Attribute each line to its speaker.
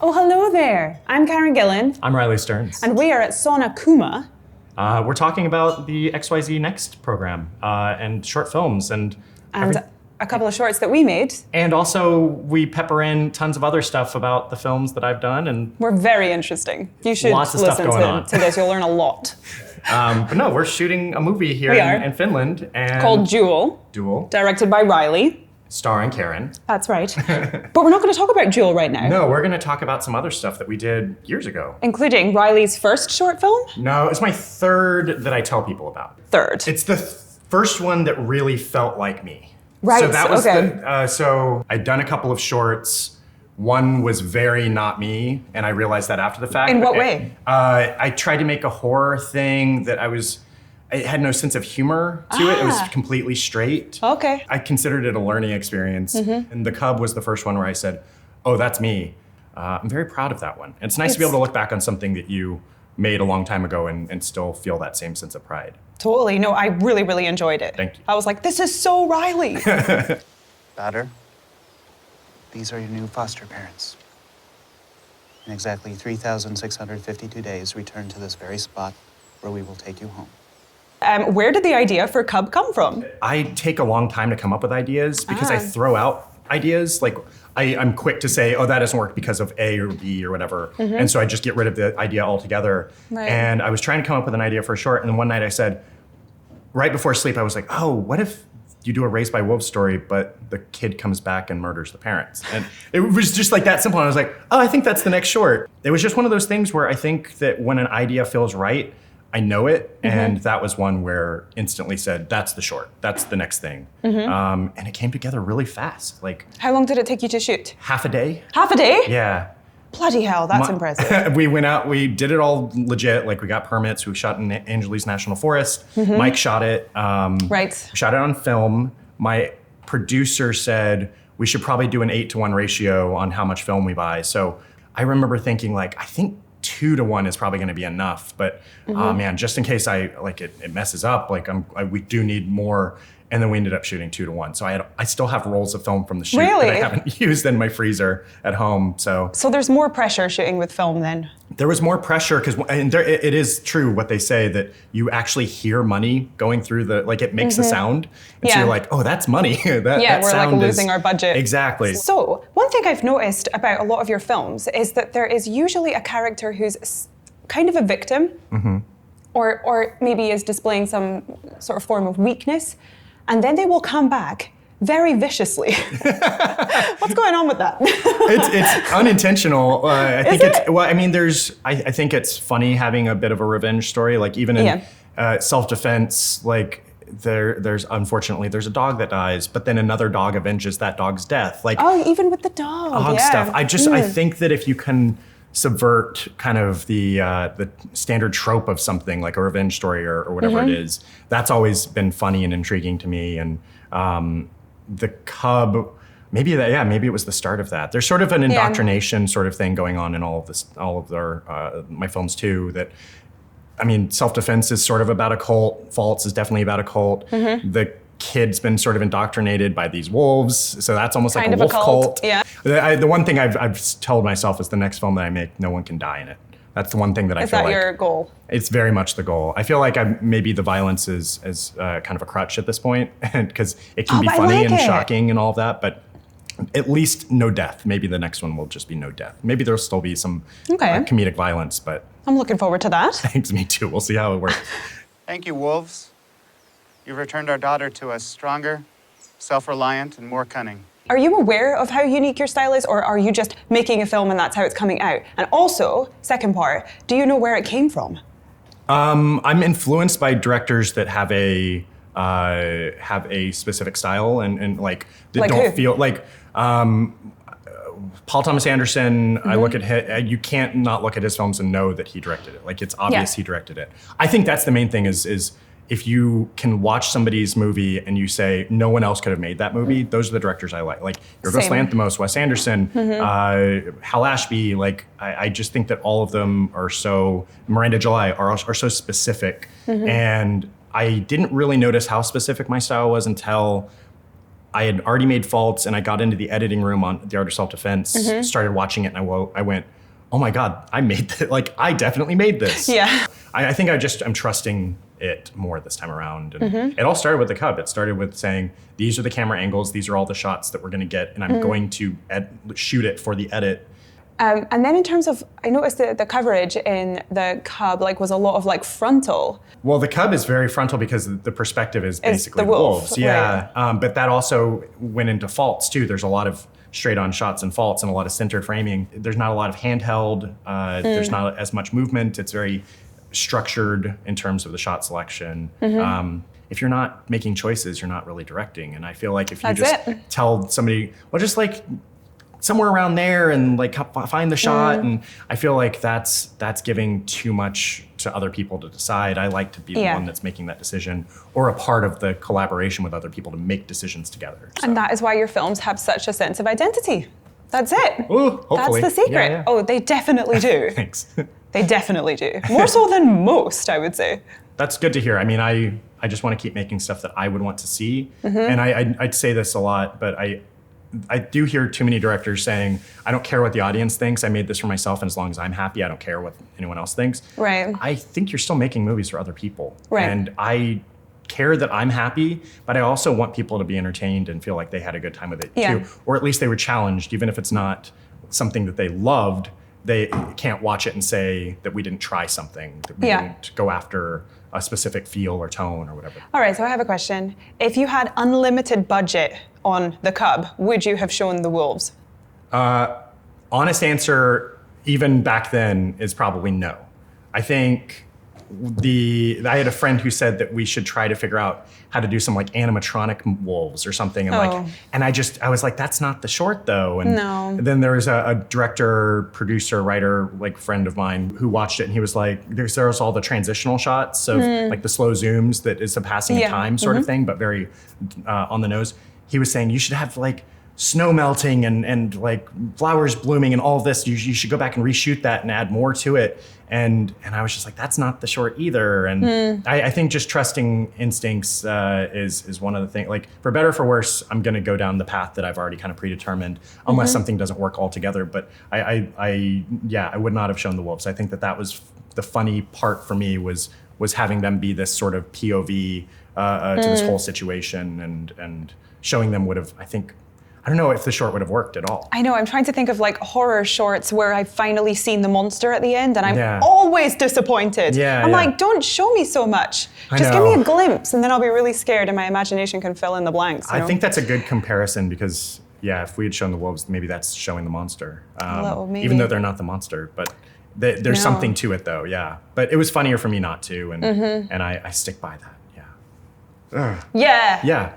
Speaker 1: Oh, hello there. I'm Karen Gillan.
Speaker 2: I'm Riley Stearns.
Speaker 1: And we are at Sauna Kuma.
Speaker 2: We're talking about the XYZ Next program and short films and
Speaker 1: a couple of shorts that we made.
Speaker 2: And also we pepper in tons of other stuff about the films that I've done. And
Speaker 1: we're very interesting. You should
Speaker 2: lots of
Speaker 1: listen
Speaker 2: stuff going on.
Speaker 1: to this. You'll learn a lot.
Speaker 2: But no, we're shooting a movie here in Finland. And
Speaker 1: called Jewel. Directed by Riley.
Speaker 2: Starring Karen.
Speaker 1: That's right. But we're not going to talk about Jewel right now.
Speaker 2: No, we're going to talk about some other stuff that we did years ago.
Speaker 1: Including Riley's first short film?
Speaker 2: No, it's my third that I tell people about.
Speaker 1: Third.
Speaker 2: It's the first one that really felt like me.
Speaker 1: Right,
Speaker 2: so that was
Speaker 1: okay.
Speaker 2: So I'd done a couple of shorts. One was very not me, and I realized that after the fact.
Speaker 1: In what way?
Speaker 2: I tried to make a horror thing that it had no sense of humor to it. It was completely straight.
Speaker 1: Okay.
Speaker 2: I considered it a learning experience. Mm-hmm. And The Cub was the first one where I said, oh, that's me. I'm very proud of that one. And it's nice to be able to look back on something that you made a long time ago and still feel that same sense of pride.
Speaker 1: Totally. No, I really, really enjoyed it.
Speaker 2: Thank you.
Speaker 1: I was like, this is so Riley.
Speaker 3: Daughter, these are your new foster parents. In exactly 3,652 days, return to this very spot where we will take you home.
Speaker 1: Where did the idea for Cub come from?
Speaker 2: I take a long time to come up with ideas because I throw out ideas. Like I'm quick to say, oh, that doesn't work because of A or B or whatever. Mm-hmm. And so I just get rid of the idea altogether. Right. And I was trying to come up with an idea for a short. And then one night I said, right before sleep, I was like, oh, what if you do a Raised by Wolves story, but the kid comes back and murders the parents? And it was just like that simple. And I was like, oh, I think that's the next short. It was just one of those things where I think that when an idea feels right, I know it, and that was one where instantly said, that's the short, that's the next thing. And it came together really fast. Like,
Speaker 1: how long did it take you to shoot?
Speaker 2: Half a day.
Speaker 1: Half a day?
Speaker 2: Yeah.
Speaker 1: Bloody hell, that's impressive.
Speaker 2: We went out, we did it all legit, like we got permits, we shot in Angeles National Forest, Mike shot it.
Speaker 1: Right.
Speaker 2: Shot it on film. My producer said, we should probably do an 8-to-1 ratio on how much film we buy. So I remember thinking like, I think 2-to-1 is probably going to be enough, but man, just in case it messes up, we do need more. And then we ended up shooting 2-to-1. So I still have rolls of film from the shoot that I haven't used in my freezer at home. So
Speaker 1: there's more pressure shooting with film then? There
Speaker 2: was more pressure because it is true what they say that you actually hear money going through it makes a sound. And so you're like, oh, that's money. that
Speaker 1: we're
Speaker 2: sound
Speaker 1: like losing our budget.
Speaker 2: Exactly.
Speaker 1: So one thing I've noticed about a lot of your films is that there is usually a character who's kind of a victim or maybe is displaying some sort of form of weakness. And then they will come back very viciously. What's going on with that?
Speaker 2: It's unintentional. I think I think it's funny having a bit of a revenge story. Like even in self-defense, like there's unfortunately a dog that dies, but then another dog avenges that dog's death. Like
Speaker 1: even with the dog
Speaker 2: stuff. I think that if you can subvert kind of the standard trope of something like a revenge story or whatever it is, that's always been funny and intriguing to me. And The Cub, maybe it was the start of that. There's sort of an indoctrination sort of thing going on in all of my films too. That, I mean, self-defense is sort of about a cult. Faults is definitely about a cult. The kid's been sort of indoctrinated by these wolves, so that's almost like a wolf cult. Yeah. The one thing I've told myself is the next film that I make, no one can die in it. That's the one thing that I feel like.
Speaker 1: Is that your goal?
Speaker 2: It's very much the goal. I feel like maybe the violence is kind of a crutch at this point, because it can be funny and shocking and all of that, but at least no death. Maybe the next one will just be no death. Maybe there'll still be some comedic violence, but...
Speaker 1: I'm looking forward to that.
Speaker 2: Thanks, me too. We'll see how it works.
Speaker 3: Thank you, wolves. You've returned our daughter to us stronger, self-reliant, and more cunning.
Speaker 1: Are you aware of how unique your style is, or are you just making a film and that's how it's coming out? And also, second part, do you know where it came from?
Speaker 2: I'm influenced by directors that have a specific style and that don't feel like Paul Thomas Anderson. I look at you can't not look at his films and know that he directed it. Like it's obvious he directed it. I think that's the main thing is if you can watch somebody's movie and you say, no one else could have made that movie, those are the directors I like. Like Yorgos Lanthimos, Wes Anderson, Hal Ashby. Like, I just think that all of them are so, Miranda July are so specific. And I didn't really notice how specific my style was until I had already made faults, and I got into the editing room on The Art of Self-Defense, started watching it, and I went, oh my God, I made this. Like, I definitely made this.
Speaker 1: Yeah.
Speaker 2: I think I'm trusting it more this time around. And it all started with the Cub. It started with saying, these are the camera angles, these are all the shots that we're going to get, and I'm going to shoot it for the edit.
Speaker 1: And then in terms of, I noticed that the coverage in the Cub like was a lot of like frontal.
Speaker 2: Well, the Cub is very frontal because the perspective is basically
Speaker 1: the wolf,
Speaker 2: wolves. Yeah, but that also went into faults too. There's a lot of straight-on shots and faults and a lot of centered framing. There's not a lot of handheld. There's not as much movement. It's very structured in terms of the shot selection. If you're not making choices, you're not really directing. And I feel like if you tell somebody, well, just like somewhere around there and like find the shot, and I feel like that's giving too much to other people to decide. I like to be the one that's making that decision, or a part of the collaboration with other people to make decisions together. So.
Speaker 1: And that is why your films have such a sense of identity. That's it.
Speaker 2: Ooh, hopefully.
Speaker 1: That's the secret.
Speaker 2: Yeah.
Speaker 1: Oh, they definitely do.
Speaker 2: Thanks.
Speaker 1: They definitely do. More so than most, I would say.
Speaker 2: That's good to hear. I mean, I just want to keep making stuff that I would want to see. And I'd say this a lot, but I do hear too many directors saying, I don't care what the audience thinks. I made this for myself, and as long as I'm happy, I don't care what anyone else thinks.
Speaker 1: Right.
Speaker 2: I think you're still making movies for other people.
Speaker 1: Right.
Speaker 2: And I care that I'm happy, but I also want people to be entertained and feel like they had a good time with it too. Or at least they were challenged, even if it's not something that they loved. They can't watch it and say that we didn't try something, that we didn't go after a specific feel or tone or whatever.
Speaker 1: All right, so I have a question. If you had unlimited budget on the Cub, would you have shown the wolves?
Speaker 2: Honest answer, even back then, is probably no. I think I had a friend who said that we should try to figure out how to do some like animatronic wolves or something. And I was like, that's not the short though. And then there was a director, producer, writer, like friend of mine who watched it, and he was like, there's all the transitional shots of like the slow zooms that is a passing of time sort of thing, but very on the nose. He was saying you should have like snow melting and like flowers blooming and all of this. You should go back and reshoot that and add more to it. And I was just like, that's not the short either. And I think just trusting instincts is one of the things. Like, for better or for worse, I'm going to go down the path that I've already kind of predetermined, unless something doesn't work altogether. But I would not have shown the wolves. I think that was the funny part for me was having them be this sort of POV to this whole situation, and showing them would have, I don't know if the short would have worked at all. I
Speaker 1: know, I'm trying to think of like horror shorts where I've finally seen the monster at the end, and I'm always disappointed. I'm like, don't show me so much. Just give me a glimpse, and then I'll be really scared, and my imagination can fill in the blanks.
Speaker 2: I think that's a good comparison, because if we had shown the wolves, maybe that's showing the monster. Even though they're not the monster, but there's something to it though, But it was funnier for me not to, and I stick by that,
Speaker 1: Yeah.
Speaker 2: Yeah.